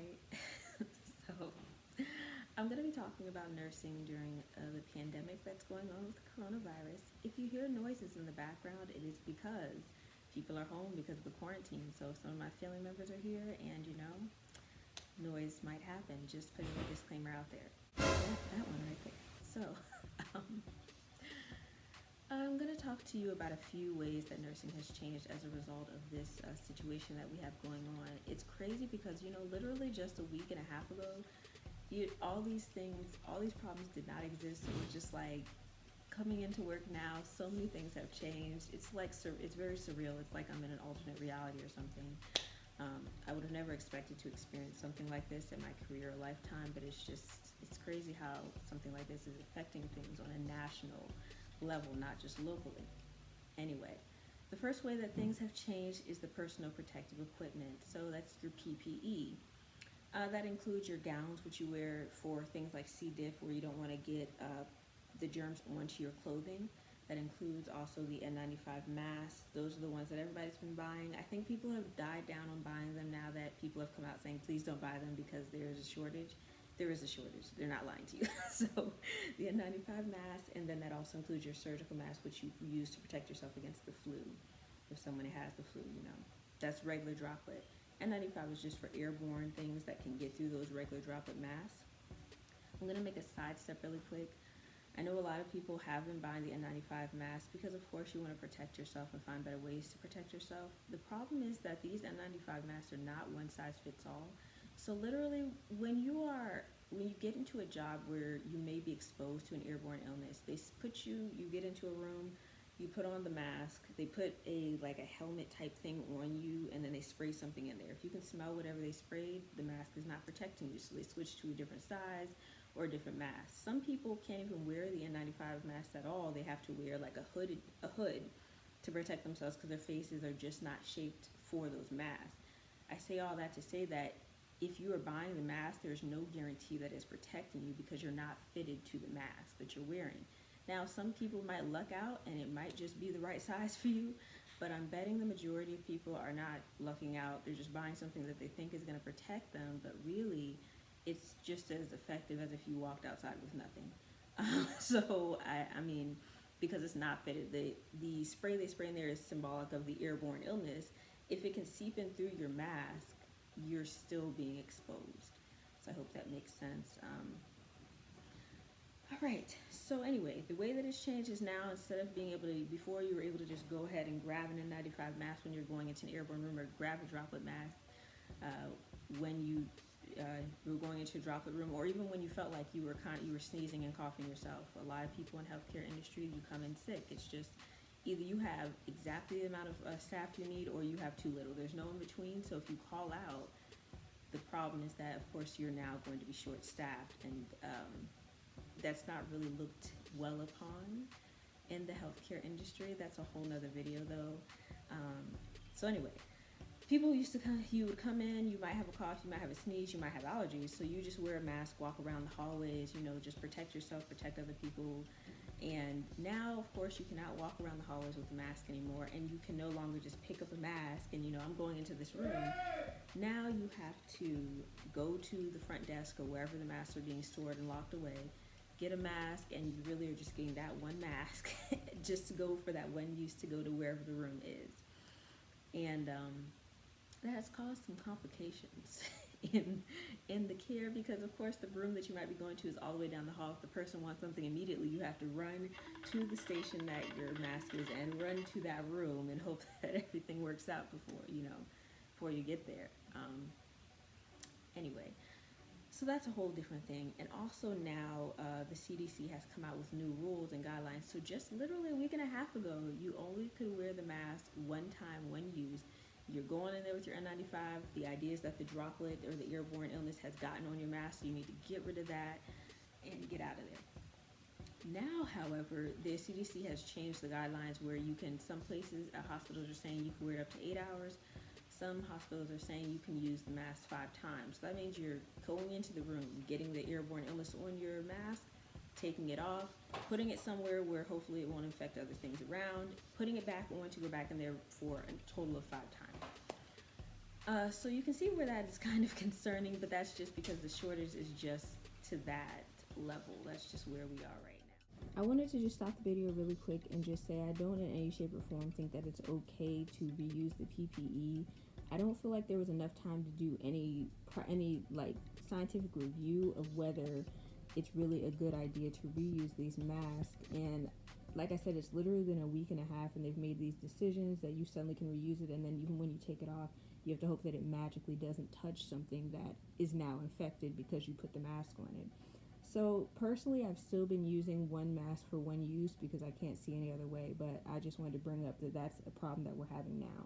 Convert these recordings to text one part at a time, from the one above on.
right? So, I'm going to be talking about nursing during the pandemic that's going on with coronavirus. If you hear noises in the background, it is because people are home because of the quarantine. So, some of my family members are here, and noise might happen. Just putting a disclaimer out there. That one right there. So, um, I'm going to talk to you about a few ways that nursing has changed as a result of this situation that we have going on. It's crazy because, literally just a week and a half ago, all these things, all these problems did not exist. It was just like coming into work now, so many things have changed. It's like, it's very surreal. It's like I'm in an alternate reality or something. I would have never expected to experience something like this in my career or lifetime, but it's crazy how something like this is affecting things on a national level, not just locally. Anyway, the first way that things have changed is the personal protective equipment. So that's your PPE. That includes your gowns, which you wear for things like C. diff, where you don't want to get the germs onto your clothing. That includes also the N95 masks. Those are the ones that everybody's been buying. I think people have died down on buying them now that people have come out saying, please don't buy them because there is a shortage. There is a shortage. They're not lying to you. So the N95 mask, and then that also includes your surgical mask, which you use to protect yourself against the flu. If someone has the flu, that's regular droplet. N95 is just for airborne things that can get through those regular droplet masks. I'm going to make a sidestep really quick. I know a lot of people have been buying the N95 mask because, of course, you want to protect yourself and find better ways to protect yourself. The problem is that these N95 masks are not one size fits all. So literally, when you get into a job where you may be exposed to an airborne illness, you get into a room, you put on the mask, they put a helmet type thing on you, and then they spray something in there. If you can smell whatever they sprayed, the mask is not protecting you, so they switch to a different size or a different mask. Some people can't even wear the N95 mask at all. They have to wear like a hood to protect themselves because their faces are just not shaped for those masks. I say all that to say that if you are buying the mask, there's no guarantee that it's protecting you because you're not fitted to the mask that you're wearing. Now, some people might luck out and it might just be the right size for you, but I'm betting the majority of people are not lucking out. They're just buying something that they think is going to protect them, but really it's just as effective as if you walked outside with nothing. So, I mean, because it's not fitted, the spray they spray in there is symbolic of the airborne illness. If it can seep in through your mask, you're still being exposed. So I hope that makes sense. All right, so anyway, the way that it's changed is now instead of being able to, before you were able to just go ahead and grab an N95 mask when you're going into an airborne room or grab a droplet mask when you were going into a droplet room, or even when you felt like you were sneezing and coughing yourself. A lot of people in healthcare industry, you come in sick. It's just either you have exactly the amount of staff you need or you have too little. There's no in between, so if you call out, the problem is that, of course, you're now going to be short-staffed, and that's not really looked well upon in the healthcare industry. That's a whole nother video though. So anyway, you would come in, you might have a cough, you might have a sneeze, you might have allergies, so you just wear a mask, walk around the hallways, just protect yourself, protect other people. And now, of course, you cannot walk around the hallways with a mask anymore, and you can no longer just pick up a mask and, I'm going into this room. Now you have to go to the front desk or wherever the masks are being stored and locked away, get a mask, and you really are just getting that one mask just to go for that one use to go to wherever the room is. And that has caused some complications in the care because, of course, the room that you might be going to is all the way down the hall. If the person wants something immediately, you have to run to the station that your mask is and run to that room and hope that everything works out before you get there. Anyway, so that's a whole different thing. And also now the CDC has come out with new rules and guidelines. So just literally a week and a half ago, you only could wear the mask one time, one use. You're going in there with your N95. The idea is that the droplet or the airborne illness has gotten on your mask, so you need to get rid of that and get out of there. Now, however, the CDC has changed the guidelines where some places, hospitals are saying you can wear it up to 8 hours. Some hospitals are saying you can use the mask 5 times. So that means you're going into the room, getting the airborne illness on your mask, taking it off, putting it somewhere where hopefully it won't infect other things around, putting it back on to go back in there for a total of 5 times. So you can see where that is kind of concerning, but that's just because the shortage is just to that level. That's just where we are right now. I wanted to just stop the video really quick and just say I don't in any shape or form think that it's okay to reuse the PPE. I don't feel like there was enough time to do any like scientific review of whether it's really a good idea to reuse these masks. And like I said, it's literally been a week and a half and they've made these decisions that you suddenly can reuse it, and then even when you take it off, you have to hope that it magically doesn't touch something that is now infected because you put the mask on it. So personally, I've still been using one mask for one use because I can't see any other way, but I just wanted to bring up that that's a problem that we're having now.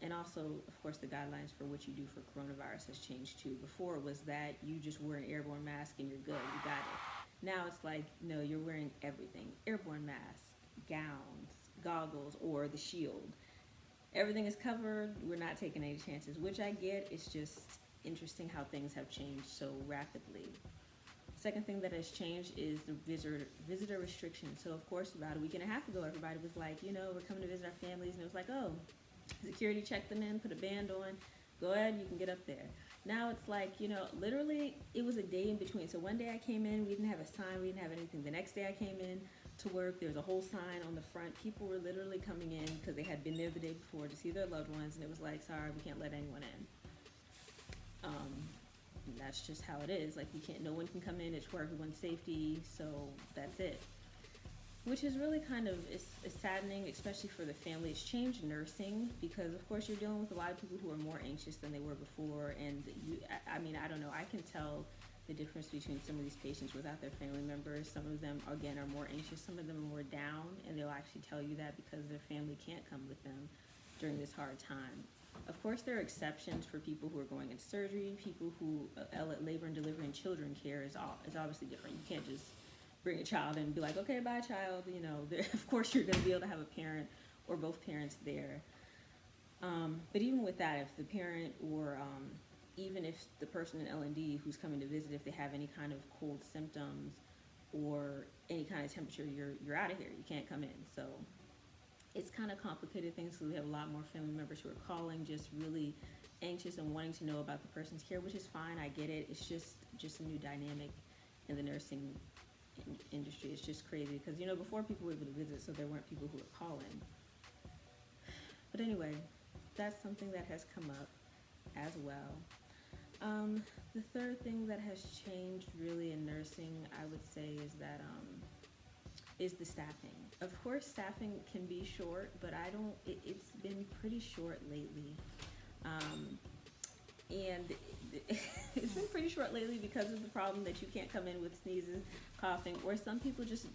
And also, of course, the guidelines for what you do for coronavirus has changed too. Before it was that you just wear an airborne mask and you're good, you got it. Now it's like, no, you're wearing everything. Airborne mask, gowns, goggles, or the shield. Everything is covered. We're not taking any chances, which I get. It's just interesting how things have changed so rapidly. Second thing that has changed is the visitor restrictions. So of course, about a week and a half ago, everybody was like, we're coming to visit our families, and it was like, oh, security checked them in, put a band on, go ahead, you can get up there. Now it's like, literally it was a day in between. So one day I came in, we didn't have a sign, we didn't have anything. The next day I came in to work, there was a whole sign on the front. People were literally coming in because they had been there the day before to see their loved ones, and it was like, sorry, we can't let anyone in. And that's just how it is. Like, no one can come in, it's for everyone's safety, so that's it. Which is really kind of, it's saddening, especially for the family. It's changed nursing because, of course, you're dealing with a lot of people who are more anxious than they were before. And I don't know, I can tell the difference between some of these patients without their family members. Some of them, again, are more anxious. Some of them are more down, and they'll actually tell you that because their family can't come with them during this hard time. Of course, there are exceptions for people who are going into surgery. People who labor and delivery and children care is obviously different. You can't just bring a child and be like, okay, bye, child. Of course you're going to be able to have a parent or both parents there. But even with that, if the parent or even if the person in L&D who's coming to visit, if they have any kind of cold symptoms or any kind of temperature, you're out of here. You can't come in. So it's kind of complicated things. So we have a lot more family members who are calling, just really anxious and wanting to know about the person's care, which is fine. I get it. It's just a new dynamic in the nursing industry. It's just crazy because before people were able to visit, so there weren't people who were calling. But anyway, that's something that has come up as well. The third thing that has changed really in nursing, I would say, is the staffing. Of course, staffing can be short, but it's been pretty short lately. And it's been pretty short lately because of the problem that you can't come in with sneezes, coughing, or some people just,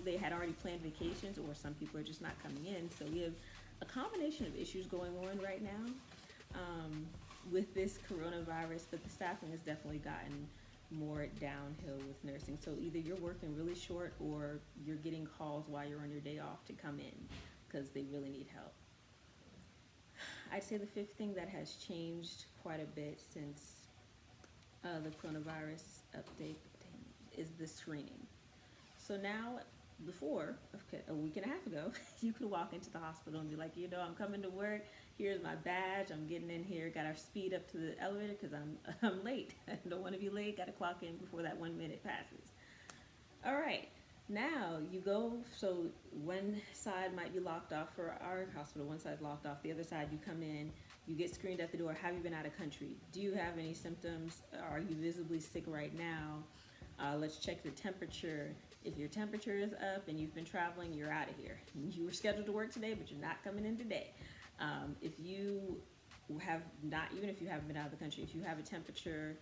they had already planned vacations, or some people are just not coming in. So we have a combination of issues going on right now with this coronavirus, but the staffing has definitely gotten more downhill with nursing. So either you're working really short or you're getting calls while you're on your day off to come in because they really need help. I'd say the fifth thing that has changed quite a bit since the coronavirus update is the screening. So now, before, a week and a half ago, you could walk into the hospital and be like, I'm coming to work, here's my badge, I'm getting in here, gotta speed up to the elevator because I'm late. I don't want to be late, gotta clock in before that 1 minute passes. All right. Now you go, so one side might be locked off for our hospital, one side's locked off, the other side you come in, you get screened at the door. Have you been out of country? Do you have any symptoms? Are you visibly sick right now? Let's check your temperature. If your temperature is up and you've been traveling, you're out of here. You were scheduled to work today, but you're not coming in today. If you have not, even if you haven't been out of the country, if you have a temperature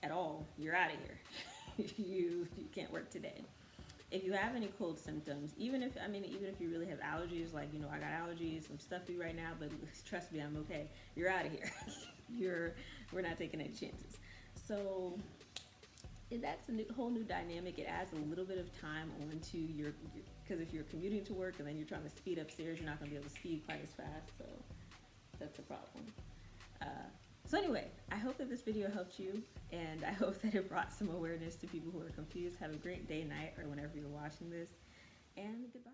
at all, you're out of here. you can't work today. If you have any cold symptoms, even if you really have allergies, like, I got allergies, I'm stuffy right now, but trust me, I'm okay. You're out of here. We're not taking any chances. So that's a whole new dynamic. It adds a little bit of time onto because if you're commuting to work and then you're trying to speed upstairs, you're not going to be able to speed quite as fast. So that's a problem. So anyway, I hope that this video helped you, and I hope that it brought some awareness to people who are confused. Have a great day, night, or whenever you're watching this, and goodbye.